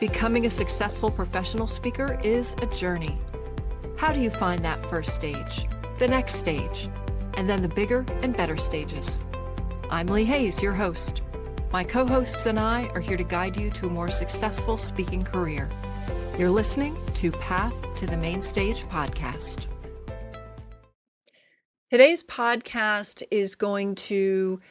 Becoming a successful professional speaker is a journey. How do you find that first stage, the next stage, and then the bigger and better stages? I'm Lee Hayes, your host. My co-hosts and I are here to guide you to a more successful speaking career. You're listening to Path to the Main Stage podcast. Today's podcast is going to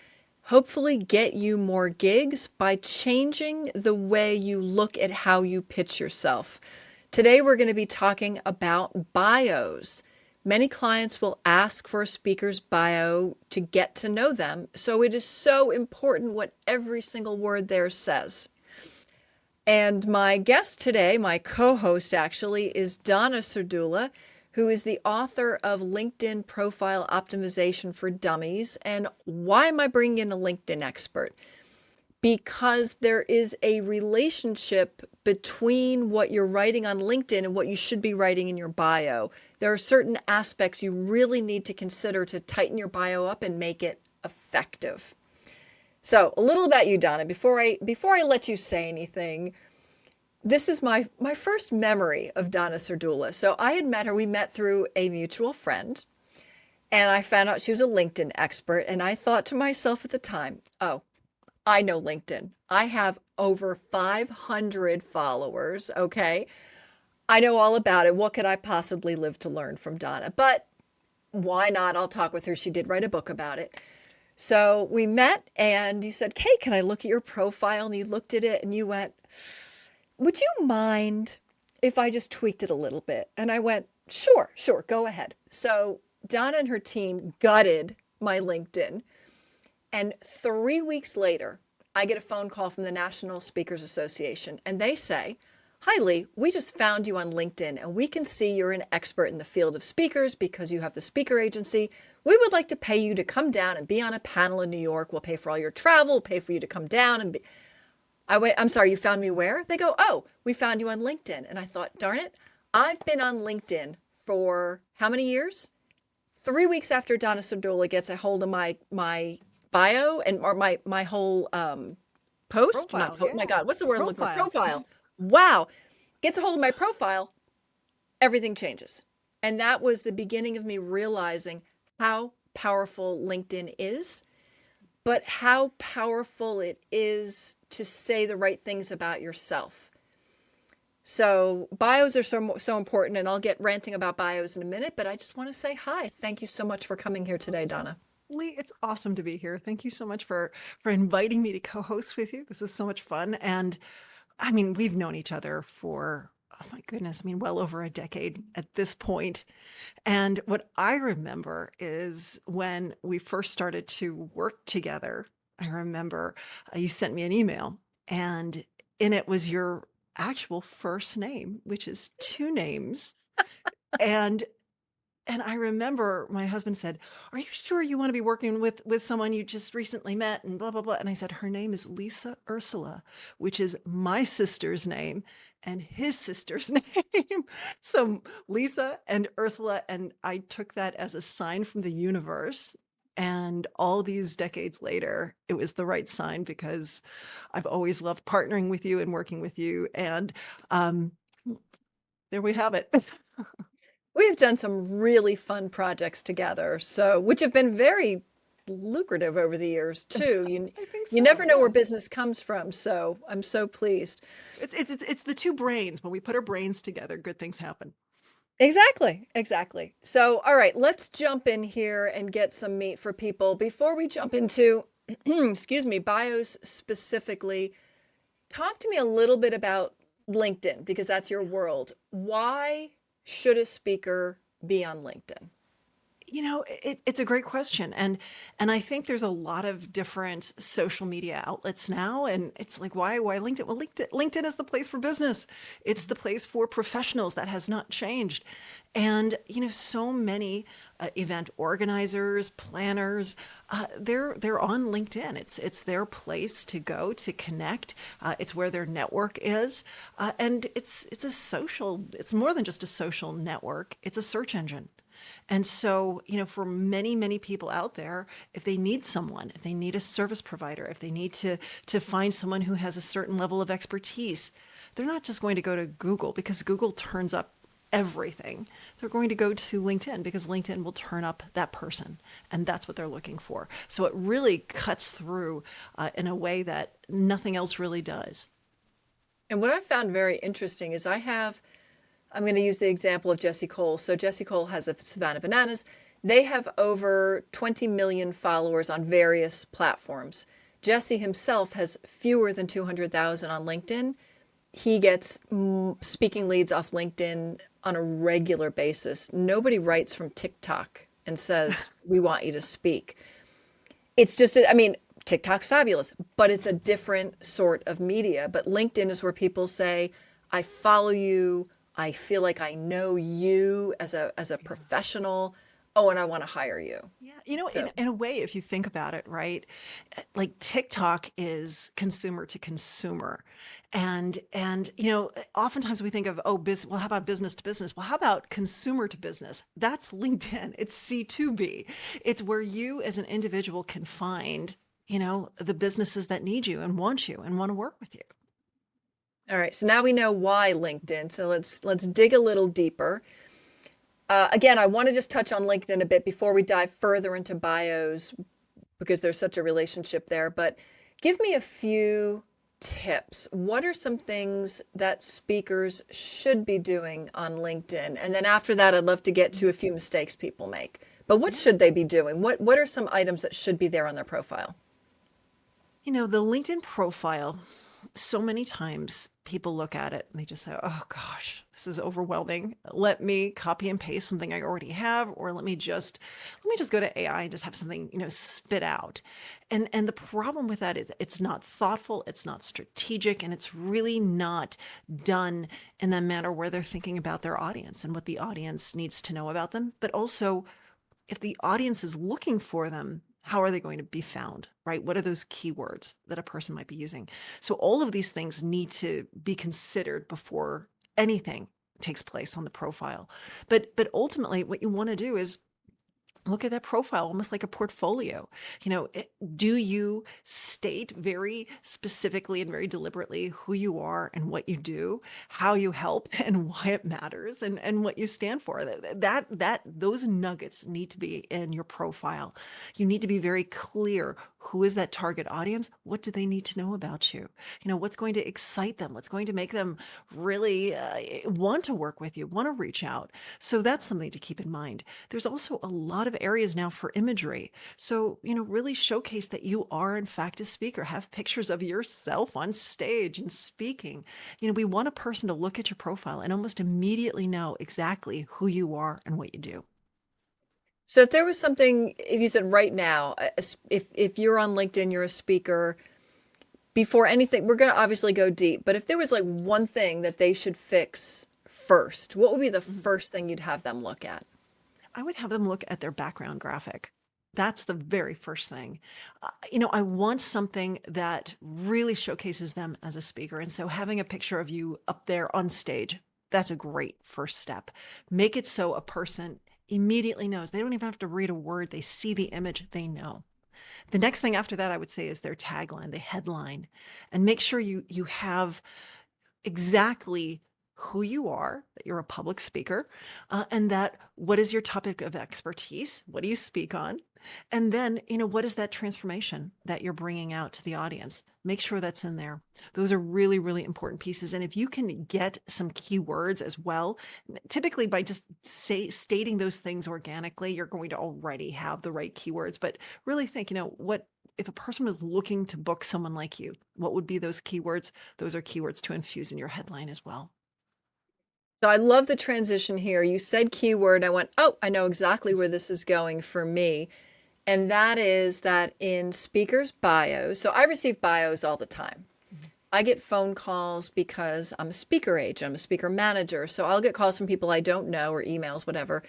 hopefully get you more gigs by changing the way you look at how you pitch yourself. Today, we're going to be talking about bios. Many clients will ask for a speaker's bio to get to know them, so it is so important what every single word there says. And my guest today, my co-host actually, is Donna Serdula, who is the author of LinkedIn Profile Optimization for Dummies. And why am I bringing in a LinkedIn expert? Because there is a relationship between what you're writing on LinkedIn and what you should be writing in your bio. There are certain aspects you really need to consider to tighten your bio up and make it effective. So a little about you, Donna, before I let you say anything. This is my first memory of Donna Serdula. So I had met her, we met through a mutual friend, and I found out she was a LinkedIn expert. And I thought to myself at the time, oh, I know LinkedIn. I have over 500 followers, okay? I know all about it. What could I possibly live to learn from Donna? But why not? I'll talk with her. She did write a book about it. So we met and you said, "Hey, can I look at your profile?" And you looked at it and you went, "Would you mind if I just tweaked it a little bit?" And I went, sure, go ahead. So Donna and her team gutted my LinkedIn. And 3 weeks later, I get a phone call from the National Speakers Association. And they say, "Hi, Lee, we just found you on LinkedIn and we can see you're an expert in the field of speakers because you have the speaker agency. We would like to pay you to come down and be on a panel in New York. We'll pay for all your travel, we'll pay for you to come down and be..." I went, "I'm sorry, you found me where?" They go, "Oh, we found you on LinkedIn." And I thought, darn it, I've been on LinkedIn for how many years? 3 weeks after Donna Serdula gets a hold of my bio and or my whole post. Profile, Oh my God, what's the word I'm looking for? Profile. Profile. Wow. Gets a hold of my profile, everything changes. And that was the beginning of me realizing how powerful LinkedIn is, but how powerful it is to say the right things about yourself. So bios are so important, and I'll get ranting about bios in a minute, but I just want to say hi. Thank you so much for coming here today, Donna. Lee, it's awesome to be here. Thank you so much for inviting me to co-host with you. This is so much fun. And I mean, we've known each other for, oh my goodness, well over a decade at this point. And what I remember is when we first started to work together, I remember you sent me an email and in it was your actual first name, which is two names. And I remember my husband said, "Are you sure you want to be working with someone you just recently met?" And blah, blah, blah. And I said, "Her name is Lisa Ursula," which is my sister's name and his sister's name. So Lisa and Ursula. And I took that as a sign from the universe. And all these decades later, it was the right sign because I've always loved partnering with you and working with you. And there we have it. We've done some really fun projects together, which have been very lucrative over the years too. I think You never know yeah. where business comes from, so I'm so pleased. It's the two brains. When we put our brains together, good things happen. Exactly. So, all right, let's jump in here and get some meat for people. Before we jump into, excuse me, bios specifically, talk to me a little bit about LinkedIn because that's your world. Why should a speaker be on LinkedIn? It's a great question. And I think there's a lot of different social media outlets now. And it's like, why LinkedIn? Well, LinkedIn is the place for business. It's the place for professionals. That has not changed. And, so many event organizers, planners, they're on LinkedIn. It's their place to go to connect. It's where their network is. And it's more than just a social network. It's a search engine. And so, for many, many people out there, if they need someone, if they need a service provider, if they need to find someone who has a certain level of expertise, they're not just going to go to Google because Google turns up everything. They're going to go to LinkedIn because LinkedIn will turn up that person, and that's what they're looking for. So it really cuts through in a way that nothing else really does. And what I found very interesting is I'm going to use the example of Jesse Cole. So Jesse Cole has a Savannah Bananas. They have over 20 million followers on various platforms. Jesse himself has fewer than 200,000 on LinkedIn. He gets speaking leads off LinkedIn on a regular basis. Nobody writes from TikTok and says, we want you to speak. It's just, I mean, TikTok's fabulous, but it's a different sort of media. But LinkedIn is where people say, I follow you. I feel like I know you as a professional. Oh, and I want to hire you. Yeah, So, in a way, if you think about it, right? Like TikTok is consumer to consumer. And oftentimes we think of, oh, well, how about business to business? Well, how about consumer to business? That's LinkedIn. It's C2B. It's where you as an individual can find, the businesses that need you and want to work with you. all right. So now we know why LinkedIn. So let's dig a little deeper. Again, I want to just touch on LinkedIn a bit before we dive further into bios because there's such a relationship there. But give me a few tips. What are some things that speakers should be doing on LinkedIn? And then after that, I'd love to get to a few mistakes people make. But what Yeah. should they be doing? What are some items that should be there on their profile? The LinkedIn profile, so many times people look at it and they just say, oh gosh, this is overwhelming. Let me copy and paste something I already have, or let me just go to AI and just have something, spit out. And the problem with that is it's not thoughtful, it's not strategic, and it's really not done in the manner where they're thinking about their audience and what the audience needs to know about them. But also, if the audience is looking for them, how are they going to be found, right? What are those keywords that a person might be using? So all of these things need to be considered before anything takes place on the profile. But ultimately what you want to do is look at that profile almost like a portfolio. Do you state very specifically and very deliberately who you are and what you do, how you help and why it matters, and what you stand for? Those nuggets need to be in your profile. You need to be very clear. Who is that target audience? What do they need to know about you? What's going to excite them? What's going to make them really want to work with you, want to reach out? So that's something to keep in mind. There's also a lot of areas now for imagery. So, really showcase that you are, in fact, a speaker. Have pictures of yourself on stage and speaking. We want a person to look at your profile and almost immediately know exactly who you are and what you do. So if there was something, if you said right now, if you're on LinkedIn, you're a speaker, before anything, we're going to obviously go deep, but if there was like one thing that they should fix first, what would be the Mhm. first thing you'd have them look at? I would have them look at their background graphic. That's the very first thing. I want something that really showcases them as a speaker. And so having a picture of you up there on stage, that's a great first step. Make it so a person immediately knows. They don't even have to read a word. They see the image, they know. The next thing after that, I would say, is their tagline, the headline, and make sure you have exactly who you are, that you're a public speaker, and that what is your topic of expertise? What do you speak on? And then, what is that transformation that you're bringing out to the audience? Make sure that's in there. Those are really, really important pieces. And if you can get some keywords as well, typically by just stating those things organically, you're going to already have the right keywords. But really think, what if a person was looking to book someone like you, what would be those keywords? Those are keywords to infuse in your headline as well. So I love the transition here. You said keyword. I went, oh, I know exactly where this is going for me. And that is that in speakers' bios, so I receive bios all the time. Mhm. I get phone calls because I'm a speaker agent, I'm a speaker manager. So I'll get calls from people I don't know or emails, whatever.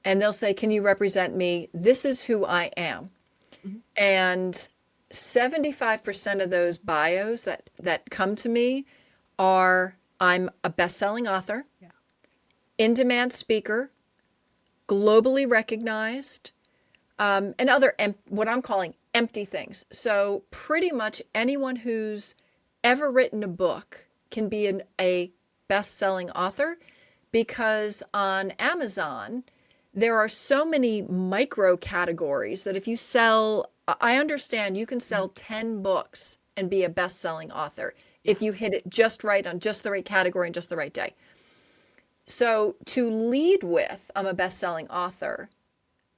And they'll say, can you represent me? This is who I am. Mhm. And 75% of those bios that come to me are I'm a best-selling author, Yeah. in-demand speaker, globally recognized, and other what I'm calling empty things. So pretty much anyone who's ever written a book can be a best-selling author, because on Amazon there are so many micro categories that if you sell, I understand you can sell 10 books and be a best-selling author if you Yes. hit it just right on just the right category and just the right day. So to lead with, I'm a best-selling author,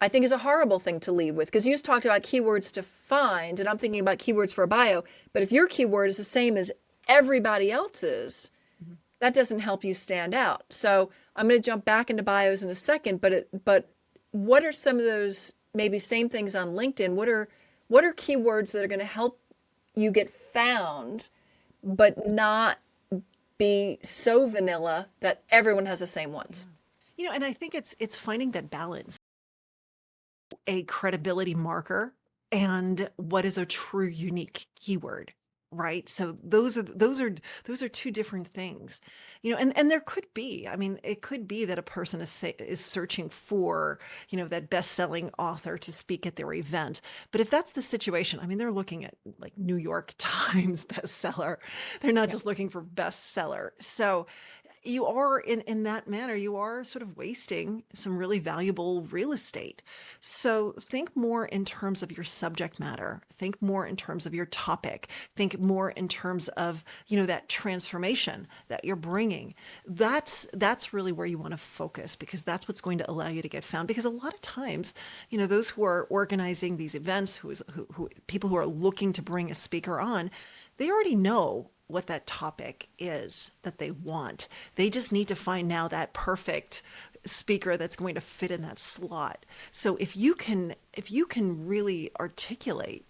I think is a horrible thing to lead with, because you just talked about keywords to find, and I'm thinking about keywords for a bio. But if your keyword is the same as everybody else's, Mhm. that doesn't help you stand out. So I'm going to jump back into bios in a second, but what are some of those maybe same things on LinkedIn? What are keywords that are going to help you get found, but not be so vanilla that everyone has the same Yeah. ones? And I think it's finding that balance, a credibility marker and what is a true unique keyword, right? So those are two different things. And there could be, I mean, it could be that a person is searching for, that best-selling author to speak at their event. But if that's the situation, I mean, they're looking at like New York Times bestseller. They're not Yeah. just looking for bestseller. So you are, in that manner, you are sort of wasting some really valuable real estate. So think more in terms of your subject matter, think more in terms of your topic, think more in terms of, that transformation that you're bringing. That's really where you want to focus, because that's what's going to allow you to get found. Because a lot of times, those who are organizing these events, who people who are looking to bring a speaker on, they already know what that topic is that they want. They just need to find now that perfect speaker that's going to fit in that slot. So if you can really articulate,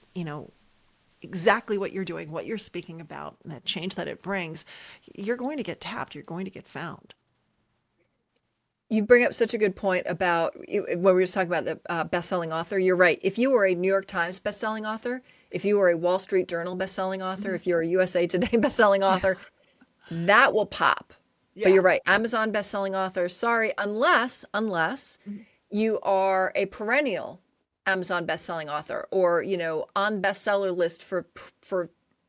exactly what you're doing, what you're speaking about, and that change that it brings, you're going to get tapped, you're going to get found. You bring up such a good point about when we were just talking about the best-selling author. You're right. If you were a New York Times best-selling author, if you were a Wall Street Journal best-selling author, Mhm. if you're a USA Today best-selling author, that will pop. But Yeah. you're right. Amazon best-selling author, sorry, unless Mhm. you are a perennial Amazon best-selling author, or, on bestseller list for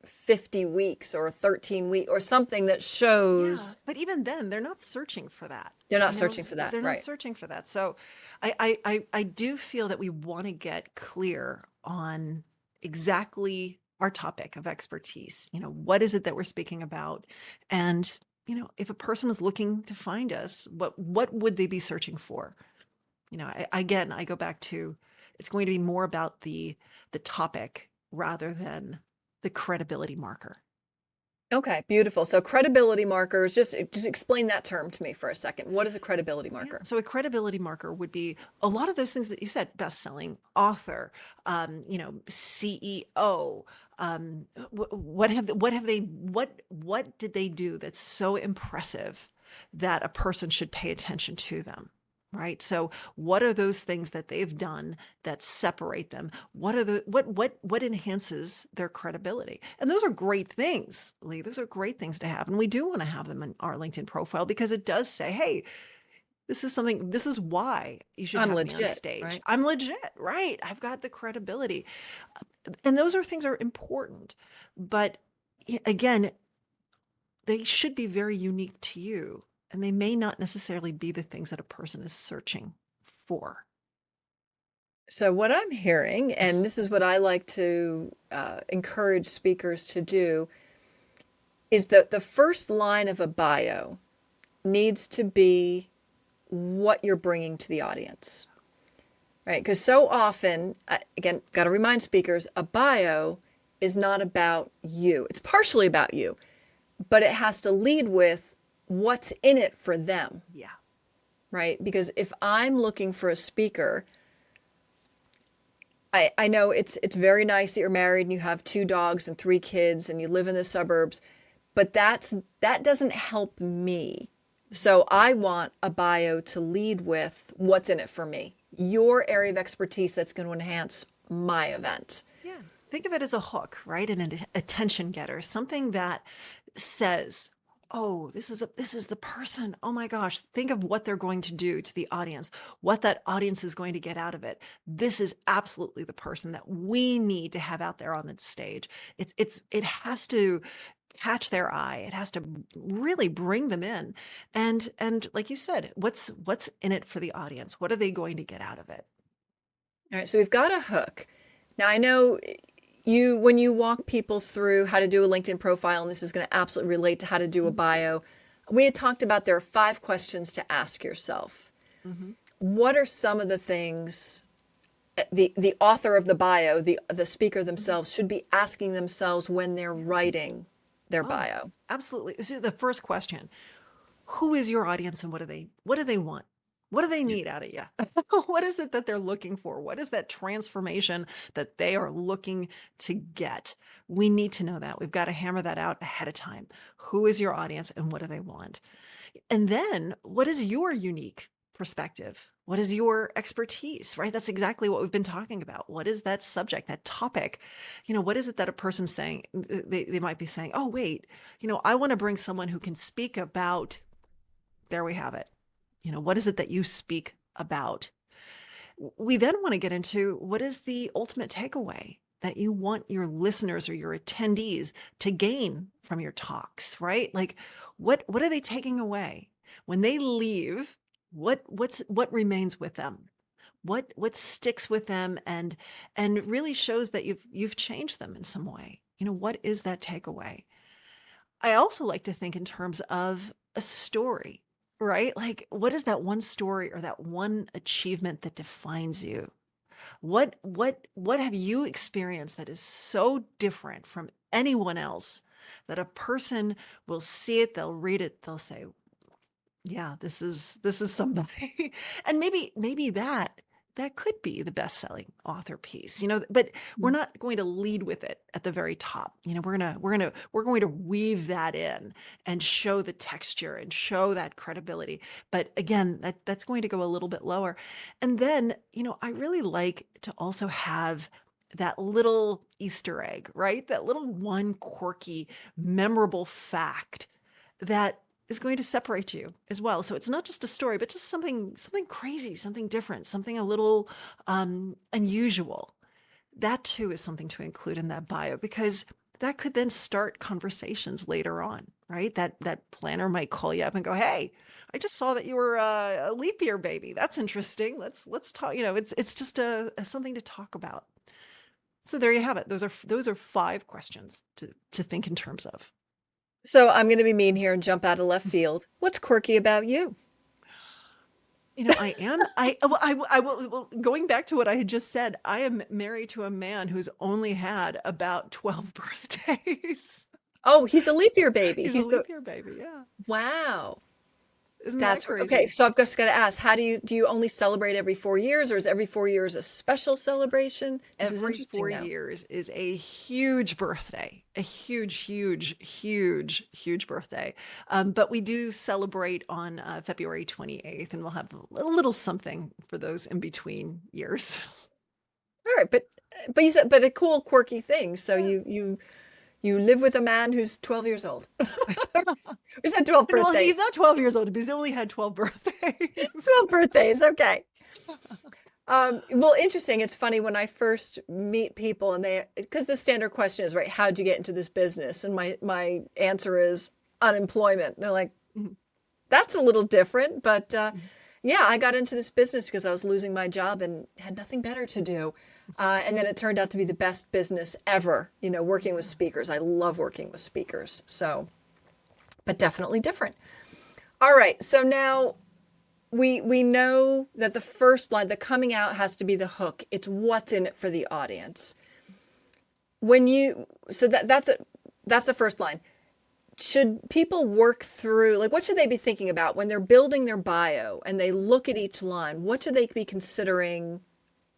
50 weeks or 13 weeks or something that Yeah, shows but even then, they're not searching for that. they're not searching for that. They're not Right. searching for that. So I do feel that we want to get clear on exactly our topic of expertise. What is it that we're speaking about? And, if a person was looking to find us, what would they be searching for? Again, I go back to, it's going to be more about the topic rather than the credibility marker. Okay, beautiful. So credibility markers, just explain that term to me for a second. What is a credibility Yeah. marker? So a credibility marker would be a lot of those things that you said: best-selling author, CEO. What did they do that's so impressive that a person should pay attention to them? Right. So what are those things that they've done that separate them? What enhances their credibility? And those are great things, Lee. Those are great things to have. And we do want to have them in our LinkedIn profile, because it does say, hey, this is why you should I'm have me on legit, stage. right? I'm legit, right? I've got the credibility. And those are things are important. But again, they should be very unique to you. And they may not necessarily be the things that a person is searching for. So what I'm hearing, and this is what I like to encourage speakers to do, is that the first line of a bio needs to be what you're bringing to the audience, right? Because so often, again, got to remind speakers, a bio is not about you. It's partially about you, but it has to lead with what's in it for them, Yeah. right? Because if I'm looking for a speaker, I know it's very nice that you're married and you have 2 dogs and 3 kids and you live in the suburbs, but that doesn't help me. So I want a bio to lead with what's in it for me, your area of expertise that's going to enhance my event. Yeah. Think of it as a hook, right? And an attention getter, something that says, oh, this is the person. Oh my gosh, think of what they're going to do to the audience, what that audience is going to get out of it. This is absolutely the person that we need to have out there on the stage. It has to catch their eye. It has to really bring them in. And like you said, what's in it for the audience? What are they going to get out of it? All right, so we've got a hook. Now I know when you walk people through how to do a LinkedIn profile, and this is going to absolutely relate to how to do a bio, we had talked about there are 5 questions to ask yourself. Mm-hmm. What are some of the things the author of the bio, the speaker themselves, should be asking themselves when they're writing their Oh, bio? absolutely. This is the first question. Who is your audience and what do they want? What do they Yeah. need out of you? What is it that they're looking for? What is that transformation that they are looking to get? We need to know that. We've got to hammer that out ahead of time. Who is your audience and what do they want? And then what is your unique perspective? What is your expertise, right? That's exactly what we've been talking about. What is that subject, that topic? What is it that a person's saying? They might be saying, oh, wait, I want to bring someone who can speak about, there we have it. What is it that you speak about? We then want to get into what is the ultimate takeaway that you want your listeners or your attendees to gain from your talks, right? Like what are they taking away? When they leave, what remains with them? What sticks with them and really shows that you've changed them in some way? What is that takeaway? I also like to think in terms of a story, right? Like, what is that one story or that one achievement that defines you? What have you experienced that is so different from anyone else that a person will see it, they'll read it, they'll say, yeah, this is somebody. And maybe that could be the best-selling author piece, but we're not going to lead with it at the very top. We're going to weave that in and show the texture and show that credibility. But again, that's going to go a little bit lower. And then, I really like to also have that little Easter egg, right? That little one quirky, memorable fact that is going to separate you as well. So it's not just a story, but just something crazy, something different, something a little unusual. That too is something to include in that bio because that could then start conversations later on, right? That planner might call you up and go, "Hey, I just saw that you were a leap year baby. That's interesting. Let's talk." It's just a something to talk about. So there you have it. Those are 5 questions to think in terms of. So I'm going to be mean here and jump out of left field. What's quirky about you? Going back to what I had just said, I am married to a man who's only had about 12 birthdays. Oh, he's a leap year baby. He's a leap year baby, yeah. Wow. Isn't that That's crazy? okay. So I've just got to ask, how do you only celebrate every 4 years, or is every 4 years a special celebration? This is Every interesting 4 years is a huge birthday, a huge, huge, huge, huge birthday. But we do celebrate on February 28th, and we'll have a little something for those in between years. All right, but you said a cool quirky thing. So Yeah. you live with a man who's 12 years old. Who's had 12 Well, birthdays? he's not 12 years old, but he's only had 12 birthdays. 12 birthdays. Okay. Well, interesting. It's funny when I first meet people and because the standard question is, right, how'd you get into this business? And my answer is unemployment. And they're like, Mhm. that's a little different. But yeah, I got into this business because I was losing my job and had nothing better to do. And then it turned out to be the best business ever, working with speakers. I love working with speakers. So, but definitely different. All right. So now we know that the first line, the coming out, has to be the hook. It's what's in it for the audience. So that's the first line. Should people work through, like, what should they be thinking about when they're building their bio and they look at each line? What should they be considering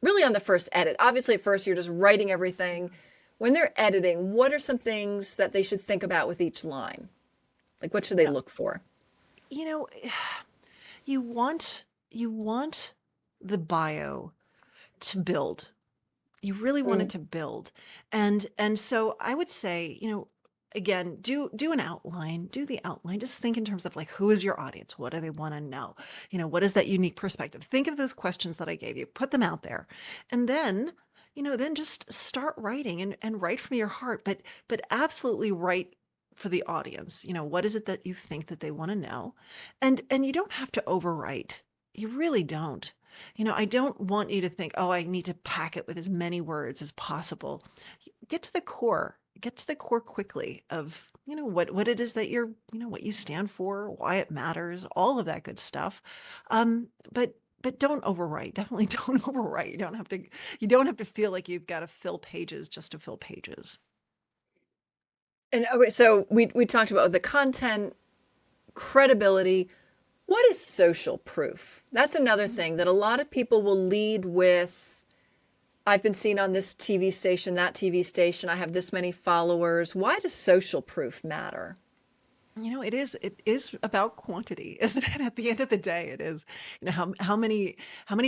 really on the first edit? Obviously, at first, you're just writing everything. When they're editing, what are some things that they should think about with each line? Like, what should they look for? You know, you want the bio to build. You really want it to build. And so I would say, again, do an outline, do the outline. Just think in terms of like, who is your audience? What do they want to know? What is that unique perspective? Think of those questions that I gave you, put them out there. And then, then just start writing and write from your heart, but absolutely write for the audience. What is it that you think that they want to know? And you don't have to overwrite. You really don't. I don't want you to think, oh, I need to pack it with as many words as possible. Get to the core. Get to the core quickly of, what it is that what you stand for, why it matters, all of that good stuff. But don't overwrite. Definitely don't overwrite. You don't have to feel like you've got to fill pages just to fill pages. And okay, so we talked about the content, credibility. What is social proof? That's another thing that a lot of people will lead with. I've been seen on this TV station, that TV station. I have this many followers. Why does social proof matter? It is about quantity, isn't it? At the end of the day, it is. How many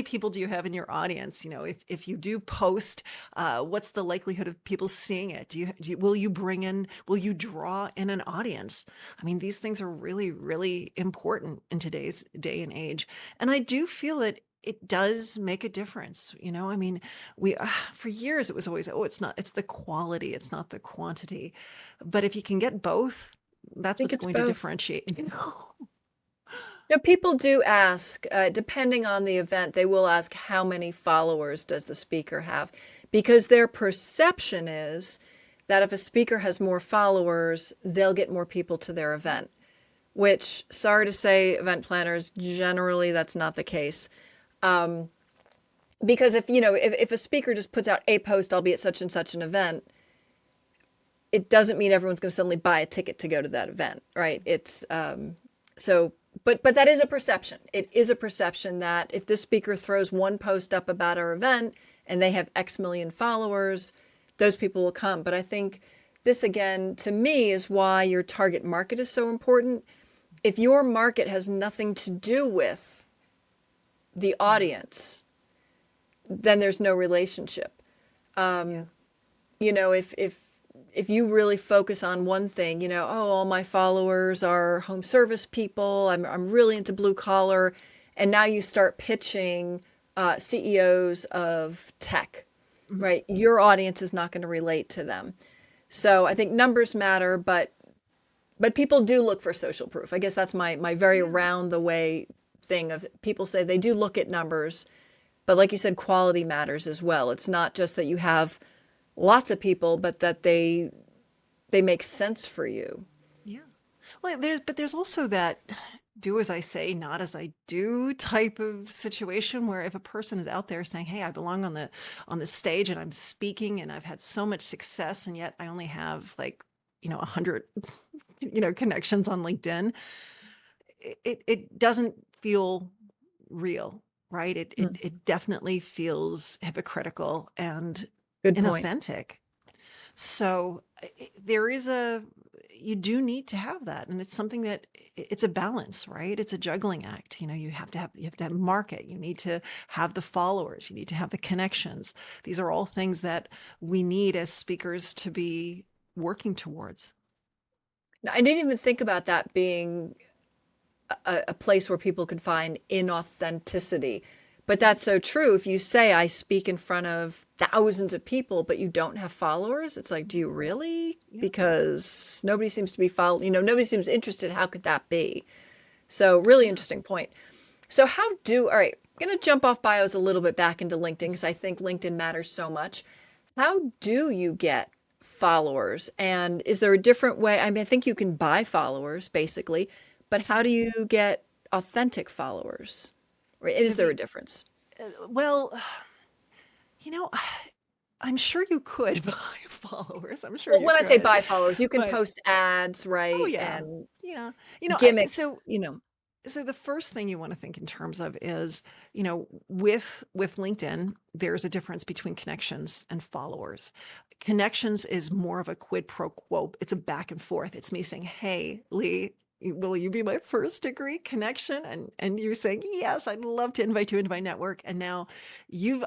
people do you have in your audience? If you do post, what's the likelihood of people seeing it? Will you draw in an audience? I mean, these things are really, really important in today's day and age. And I do feel that it does make a difference. I mean, for years it was always, oh, it's the quality, it's not the quantity. But if you can get both, I that's think what's it's going to both. differentiate. Now, people do ask, depending on the event, they will ask how many followers does the speaker have? Because their perception is that if a speaker has more followers, they'll get more people to their event, which, sorry to say, event planners, generally that's not the case. Because if a speaker just puts out a post, I'll be at such and such an event, it doesn't mean everyone's going to suddenly buy a ticket to go to that event, right? It's so, but that is a perception. It is a perception that if this speaker throws one post up about our event and they have X million followers, those people will come. But I think this, again, to me, is why your target market is so important. If your market has nothing to do with the Yeah. audience, then there's no relationship. Yeah. If you really focus on one thing, oh, all my followers are home service people, I'm really into blue collar, and now you start pitching CEOs of tech, Mhm. right? Your audience is not going to relate to them. So I think numbers matter, but people do look for social proof. I guess that's my very Yeah. round the way thing of people say they do look at numbers, but like you said, quality matters as well. It's not just that you have lots of people, but that they make sense for you. Yeah. Well, there's also that do as I say, not as I do type of situation where if a person is out there saying, "Hey, I belong on the stage and I'm speaking and I've had so much success and yet I only have like, 100 connections on LinkedIn," it doesn't feel real, right? It it Mm, it definitely feels hypocritical and good point. inauthentic. So there is you do need to have that. And it's something that it's a balance, right? It's a juggling act. You have to have market. You need to have the followers. You need to have the connections. These are all things that we need as speakers to be working towards. Now, I didn't even think about that being a place where people could find inauthenticity. But that's so true. If you say, I speak in front of thousands of people, but you don't have followers, it's like, do you really? Yeah. Because nobody seems to be following, nobody seems interested. How could that be? So, really Yeah. interesting point. So, all right, I'm going to jump off bios a little bit back into LinkedIn because I think LinkedIn matters so much. How do you get followers? And is there a different way? I mean, I think you can buy followers basically, but how do you get authentic followers? Or is Have there you, a difference? well, you know, I'm sure you could buy followers. I'm sure Well, you when I say could, buy followers, you can but post ads, oh right? yeah, And yeah. gimmicks, So the first thing you want to think in terms of is, with LinkedIn, there's a difference between connections and followers. Connections is more of a quid pro quo. It's a back and forth. It's me saying, "Hey, Lee." Will you be my first degree connection? And you're saying, yes, I'd love to invite you into my network. And now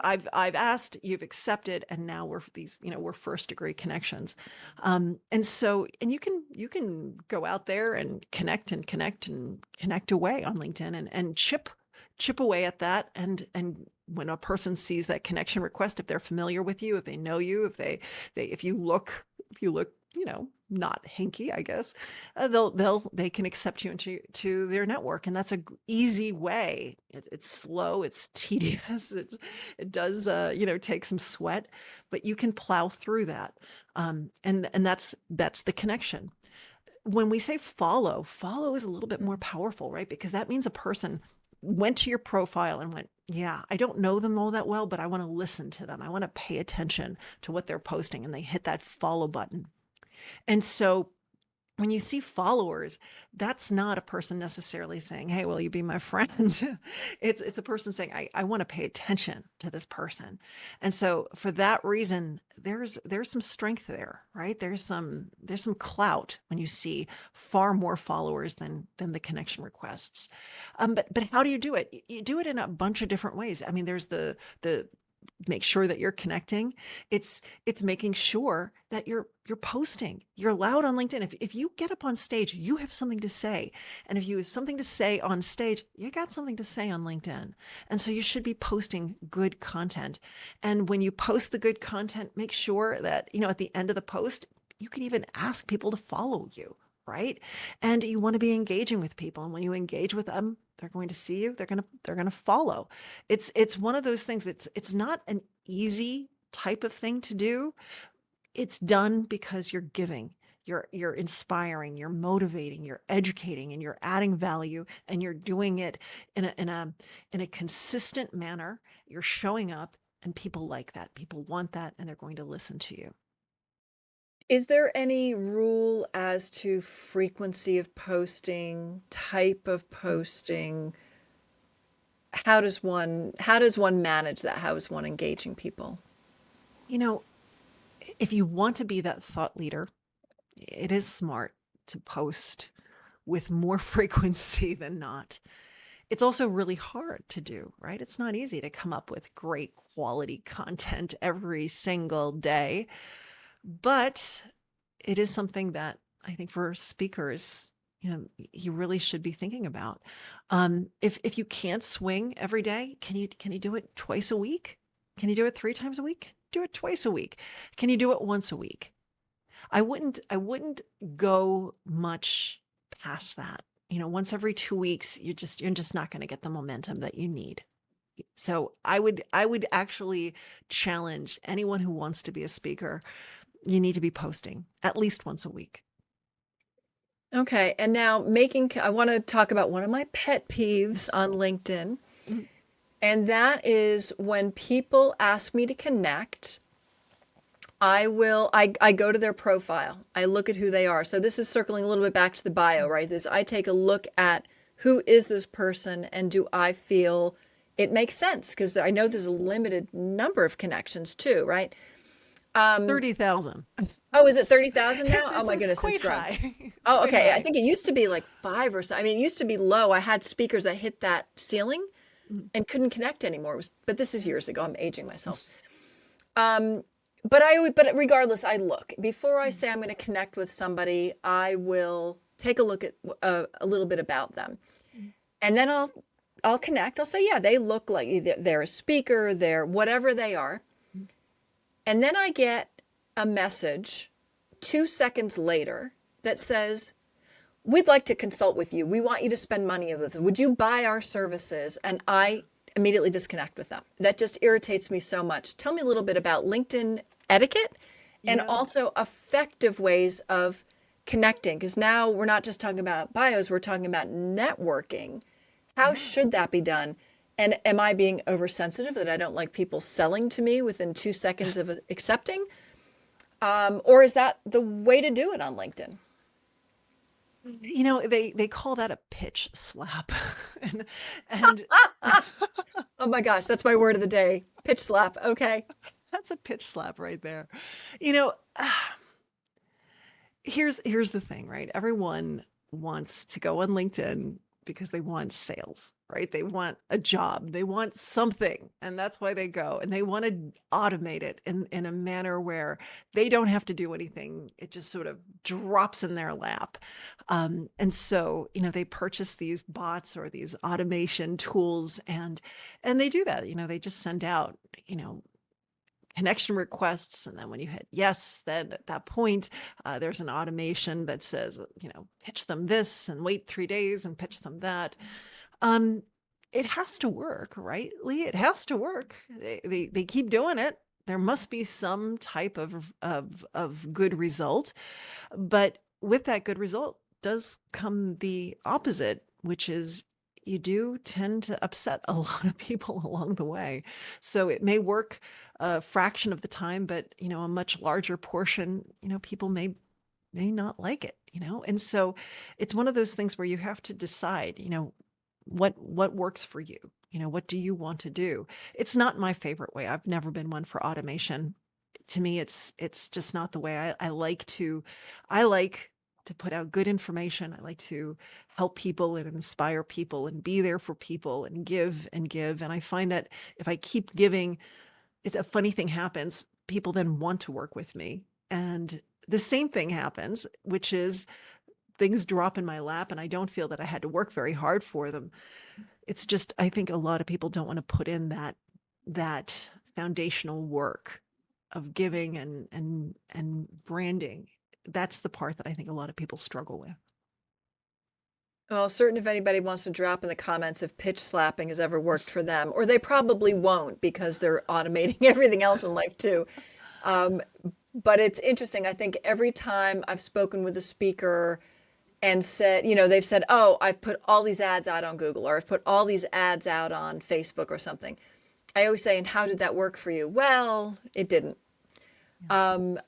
I've asked, you've accepted, and now we're these, we're first degree connections. And you can go out there and connect away on LinkedIn and chip away at that. And when a person sees that connection request, if they're familiar with you, if they know you, if you look, not hinky, I guess, they can accept you into their network. And that's a easy way. It's slow, it's tedious, it does, take some sweat, but you can plow through that. And that's the connection. When we say follow is a little bit more powerful, right? Because that means a person went to your profile and went, yeah, I don't know them all that well, but I want to listen to them. I want to pay attention to what they're posting. And they hit that follow button. And so when you see followers, that's not a person necessarily saying, hey, will you be my friend? It's a person saying, I want to pay attention to this person. And so for that reason, there's some strength there, right? There's some clout when you see far more followers than the connection requests. But how do you do it? You do it in a bunch of different ways. I mean, there's the make sure that you're connecting. It's making sure that you're posting. You're loud on LinkedIn. If you get up on stage, you have something to say. And if you have something to say on stage, you got something to say on LinkedIn. And so you should be posting good content. And when you post the good content, make sure that, at the end of the post, you can even ask people to follow you, right? And you want to be engaging with people. And when you engage with them, they're going to see you. They're going to follow. It's one of those things. It's not an easy type of thing to do. It's done because you're giving, you're inspiring, you're motivating, you're educating, and you're adding value, and you're doing it in a consistent manner. You're showing up, and people like that. People want that, and they're going to listen to you. Is there any rule as to frequency of posting, type of posting? How does one manage that? How is one engaging people? If you want to be that thought leader, it is smart to post with more frequency than not. It's also really hard to do, right? It's not easy to come up with great quality content every single day. But it is something that I think for speakers, you really should be thinking about. If you can't swing every day, can you do it twice a week? Can you do it 3 times a week? Do it twice a week. Can you do it once a week? I wouldn't go much past that. Once every 2 weeks, you're just not going to get the momentum that you need. So I would actually challenge anyone who wants to be a speaker. You need to be posting at least once a week. Okay, and now I want to talk about one of my pet peeves on LinkedIn. Mhm. And that is when people ask me to connect, I go to their profile. I look at who they are. So this is circling a little bit back to the bio, right? I take a look at who is this person and do I feel it makes sense? Because I know there's a limited number of connections too, right? 30,000. Oh, is it 30,000 now? Oh my It's goodness, quite it's grown. high. It's Oh, quite okay. I high. think it used to be like 5 or so. I mean, it used to be low. I had speakers that hit that ceiling Mhm. and couldn't connect anymore. But this is years ago. I'm aging myself. But regardless, I look before I say I'm going to connect with somebody. I will take a look at a little bit about them, and then I'll connect. I'll say, yeah, they look like they're a speaker, they're whatever they are, and then I get a message 2 seconds later that says, we'd like to consult with you. We want you to spend money with us. Would you buy our services? And I immediately disconnect with them. That just irritates me so much. Tell me a little bit about LinkedIn etiquette and Yeah. also effective ways of connecting. Because now we're not just talking about bios, we're talking about networking. How Yeah. should that be done? And am I being oversensitive that I don't like people selling to me within 2 seconds of accepting? Or is that the way to do it on LinkedIn? They call that a pitch slap. and and Oh my gosh, that's my word of the day. Pitch slap. Okay. that's a pitch slap right there. You know, here's the thing, right? Everyone wants to go on LinkedIn because they want sales, right? They want a job, they want something, and that's why they go. And they want to automate it in a manner where they don't have to do anything. It just sort of drops in their lap. And so, they purchase these bots or these automation tools, and they do that. They just send out, connection requests. And then when you hit yes, then at that point, there's an automation that says, pitch them this and wait 3 days and pitch them that. Um, it has to work, right, Lee? It has to work. They keep doing it. There must be some type of good result. But with that good result does come the opposite, which is you do tend to upset a lot of people along the way. So it may work a fraction of the time, but a much larger portion, people may not like it, And so it's one of those things where you have to decide, what works for you. What do you want to do? It's not my favorite way. I've never been one for automation. To me, it's just not the way I like to put out good information. I like to help people and inspire people and be there for people and give and give. And I find that if I keep giving, it's a funny thing happens. People then want to work with me. And the same thing happens, which is things drop in my lap and I don't feel that I had to work very hard for them. It's just, I think a lot of people don't want to put in that foundational work of giving and branding. That's the part that I think a lot of people struggle with. Well, certain if anybody wants to drop in the comments if pitch slapping has ever worked for them, or they probably won't because they're automating everything else in life too. Um, but it's interesting. I think every time I've spoken with a speaker and said, they've said, oh, I've put all these ads out on Google, or I've put all these ads out on Facebook or something. I always say, and how did that work for you? Well, it didn't. Um,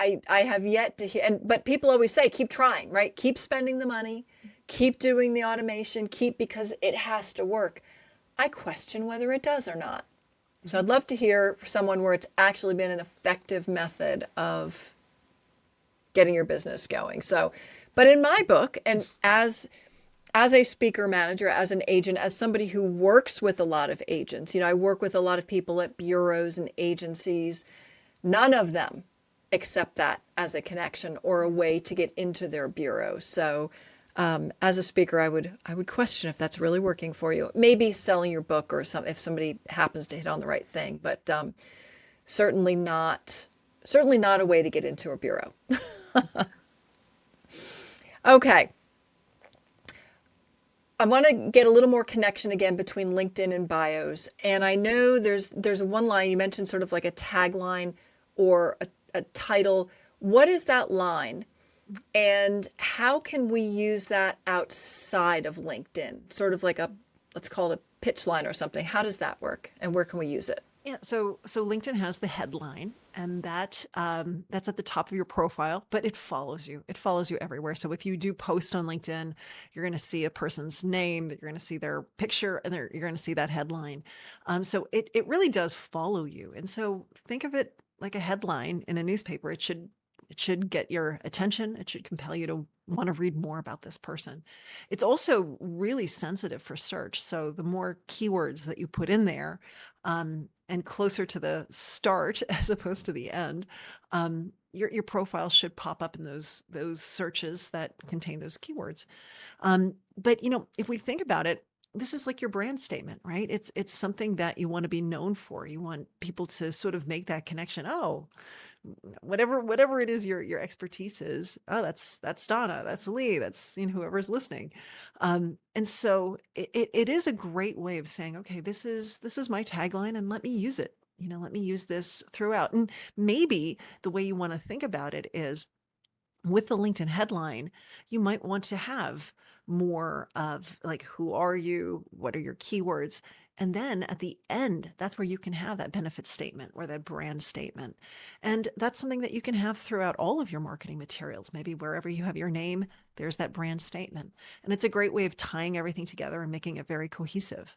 I have yet to hear, but people always say, keep trying, right? Keep spending the money, keep doing the automation, because it has to work. I question whether it does or not. So I'd love to hear someone where it's actually been an effective method of getting your business going. So, but in my book, and as a speaker manager, as an agent, as somebody who works with a lot of agents, I work with a lot of people at bureaus and agencies. None of them accept that as a connection or a way to get into their bureau. So as a speaker, I would question if that's really working for you. Maybe selling your book or if somebody happens to hit on the right thing, but certainly not a way to get into a bureau. Okay. I want to get a little more connection again between LinkedIn and bios. And I know there's one line you mentioned, sort of like a tagline or a title. What is that line? And how can we use that outside of LinkedIn? Sort of like let's call it a pitch line or something. How does that work? And where can we use it? Yeah, so LinkedIn has the headline, and that's at the top of your profile, but it follows you. It follows you everywhere. So if you do post on LinkedIn, you're going to see a person's name, you're going to see their picture, and you're going to see that headline. So it really does follow you. And so think of it like a headline in a newspaper. It should get your attention. It should compel you to want to read more about this person. It's also really sensitive for search. So the more keywords that you put in there, and closer to the start as opposed to the end, your profile should pop up in those searches that contain those keywords. But if we think about it, this is like your brand statement, right? It's something that you want to be known for. You want people to sort of make that connection. Oh, whatever it is your expertise is. Oh, that's Donna, that's Lee, that's whoever's listening. And so it is a great way of saying, okay, this is my tagline, and let me use it. Let me use this throughout. And maybe the way you want to think about it is, with the LinkedIn headline, you might want to have more of like, who are you? What are your keywords? And then at the end, that's where you can have that benefit statement or that brand statement. And that's something that you can have throughout all of your marketing materials. Maybe wherever you have your name, there's that brand statement. And it's a great way of tying everything together and making it very cohesive.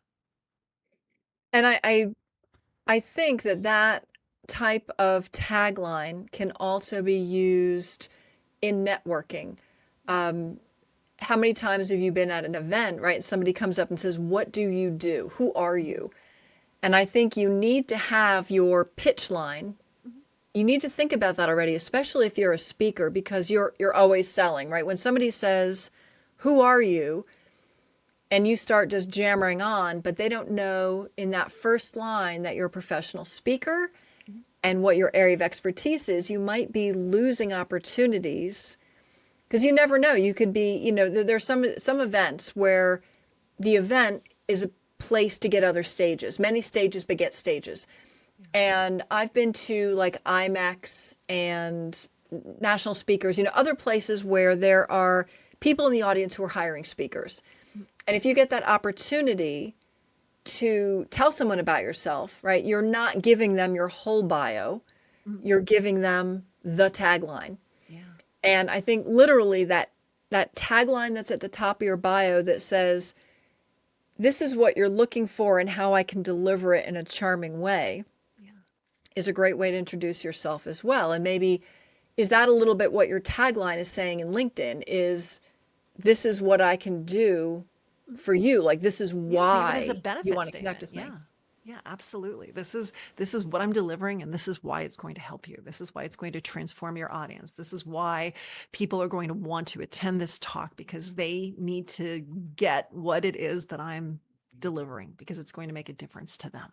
And I think that type of tagline can also be used in networking. how many times have you been at an event, right? Somebody comes up and says, "What do you do? Who are you?" And I think you need to have your pitch line. Mhm. You need to think about that already, especially if you're a speaker, because you're always selling, right? When somebody says, "Who are you?" and you start just jammering on, but they don't know in that first line that you're a professional speaker Mhm. and what your area of expertise is, you might be losing opportunities because you never know. You could be, there's some events where the event is a place to get other stages. Many stages beget stages. Yeah. And I've been to like IMAX and national speakers, other places where there are people in the audience who are hiring speakers. Mhm. And if you get that opportunity to tell someone about yourself, right, you're not giving them your whole bio, Mhm. you're giving them the tagline. Yeah. And I think literally that tagline that's at the top of your bio that says, "This is what you're looking for and how I can deliver it in a charming way," Yeah. is a great way to introduce yourself as well. And maybe is that a little bit what your tagline is saying in LinkedIn is, "This is what I can do Mhm. for you. Like this is Yeah, think of it as a why you benefit want to connect statement. with me." Yeah. Yeah, absolutely. This is what I'm delivering, and this is why it's going to help you. This is why it's going to transform your audience. This is why people are going to want to attend this talk because they need to get what it is that I'm delivering because it's going to make a difference to them.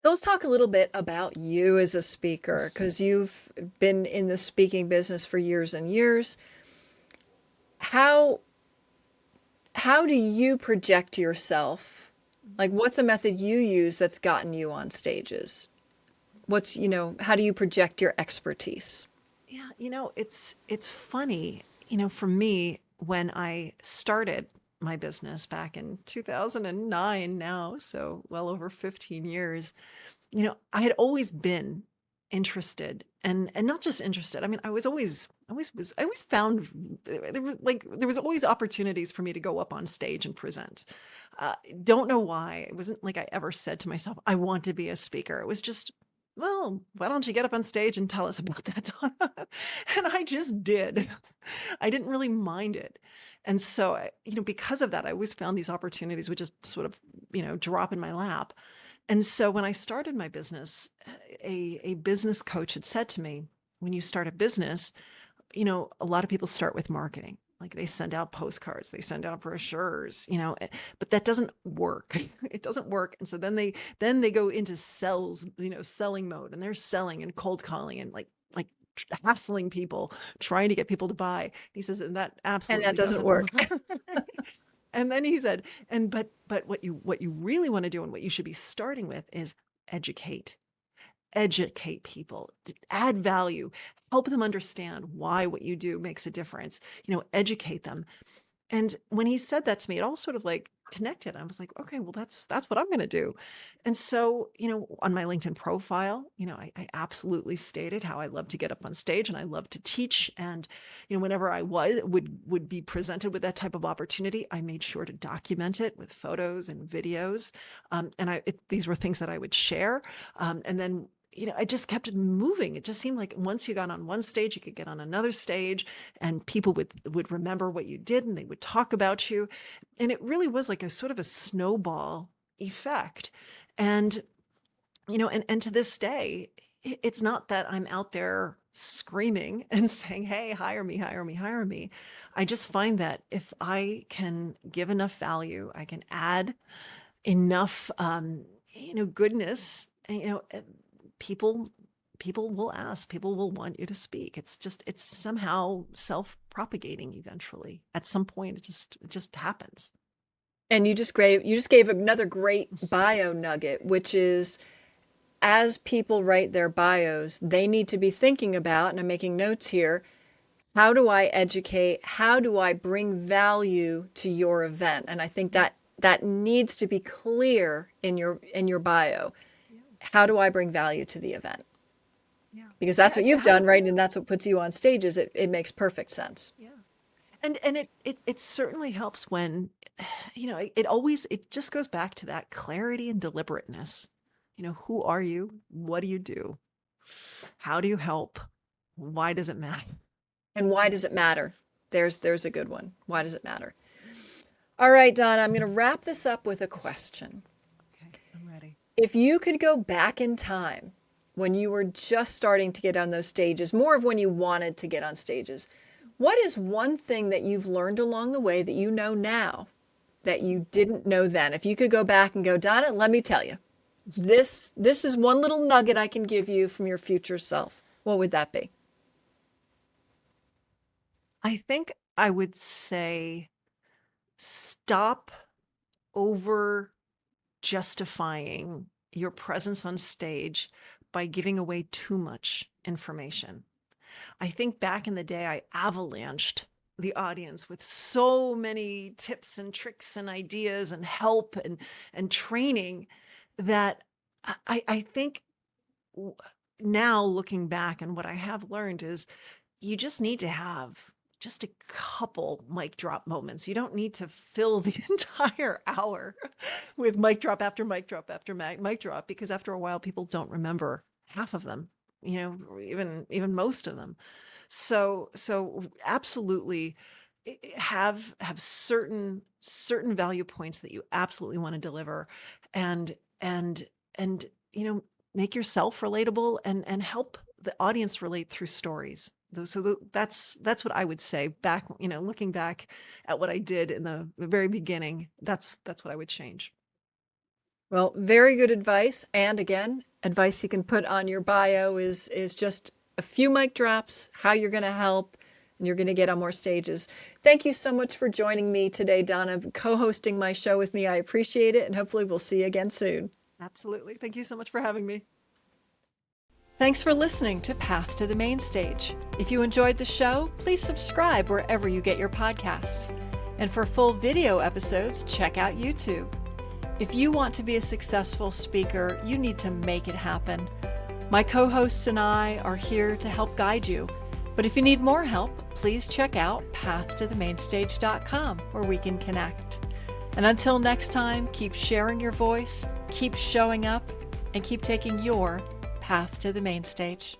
So let's talk a little bit about you as a speaker because you've been in the speaking business for years and years. How how do you project yourself? Like what's a method you use that's gotten you on stages? How do you project your expertise? Yeah, it's funny, for me when I started my business back in 2009 now, so well over 15 years. I had always been interested and not just interested. I mean, I always found there was always opportunities for me to go up on stage and present. Don't know why. It wasn't like I ever said to myself, I want to be a speaker. It was just, well, why don't you get up on stage and tell us about that, Donna? And I just did. I didn't really mind it. And so, because of that, I always found these opportunities would just sort of, drop in my lap. And so when I started my business, a business coach had said to me, when you start a business, a lot of people start with marketing. Like they send out postcards, they send out brochures, but that doesn't work. It doesn't work. And so then they go into selling mode and they're selling and cold calling and like hassling people, trying to get people to buy. He says, and that And that absolutely doesn't doesn't work. work. And then he said, and but what you really want to do and what you should be starting with is educate. Educate people, add value, help them understand why what you do makes a difference, educate them. And when he said that to me, it all sort of like connected. I was like, okay, well, that's what I'm going to do. And so, on my LinkedIn profile, I absolutely stated how I love to get up on stage and I love to teach. And, whenever I would be presented with that type of opportunity, I made sure to document it with photos and videos. And these were things that I would share. And then I just kept it moving. It just seemed like once you got on one stage, you could get on another stage and people would remember what you did and they would talk about you. And it really was like a sort of a snowball effect. And, and to this day, it's not that I'm out there screaming and saying, hey, hire me, hire me, hire me. I just find that if I can give enough value, I can add enough, goodness, people people will ask, people will want you to speak. It's somehow self-propagating eventually. At some point it just happens. And you just gave another great bio nugget, which is as people write their bios, they need to be thinking about, and I'm making notes here, how do I educate? How do I bring value to your event? And I think Yeah. that needs to be clear in your bio. Yeah. How do I bring value to the event? Yeah. Because that's Yeah, what to you've have done, right? And that's what puts you on stages. It makes perfect sense. yeah. And it certainly helps when it just goes back to that clarity and deliberateness. Who are you? What do you do? How do you help? Why does it matter? And why does it matter? There's a good one. Why does it matter? All right, Donna, I'm going to wrap this up with a question. Okay, I'm ready. If you could go back in time when you were just starting to get on those stages, more of when you wanted to get on stages, what is one thing that you've learned along the way that you know now that you didn't know then? If you could go back and go, Donna, let me tell you, this is one little nugget I can give you from your future self. What would that be? I think I would say stop over justifying your presence on stage by giving away too much information. I think back in the day, I avalanched the audience with so many tips and tricks and ideas and help and training that I think w- now looking back and what I have learned is you just need to have just a couple mic drop moments. You don't need to fill the entire hour with mic drop after mic drop after mic drop, because after a while people don't remember half of them, or even most of them. So absolutely have certain value points that you absolutely want to deliver, and and and make yourself relatable and help the audience relate through stories. That's what I would say back, looking back at what I did in the very beginning. That's what I would change. Well, very good advice. And again, advice you can put on your bio is just a few mic drops, how you're going to help, and you're going to get on more stages. Thank you so much for joining me today, Donna, co-hosting my show with me. I appreciate it, and hopefully we'll see you again soon. Absolutely. Thank you so much for having me. Thanks for listening to Path to the Main Stage. If you enjoyed the show, please subscribe wherever you get your podcasts. And for full video episodes, check out YouTube. If you want to be a successful speaker, you need to make it happen. My co-hosts and I are here to help guide you. But if you need more help, please check out pathtothemainstage.com where we can connect. And until next time, keep sharing your voice, keep showing up, and keep taking your path to the main stage.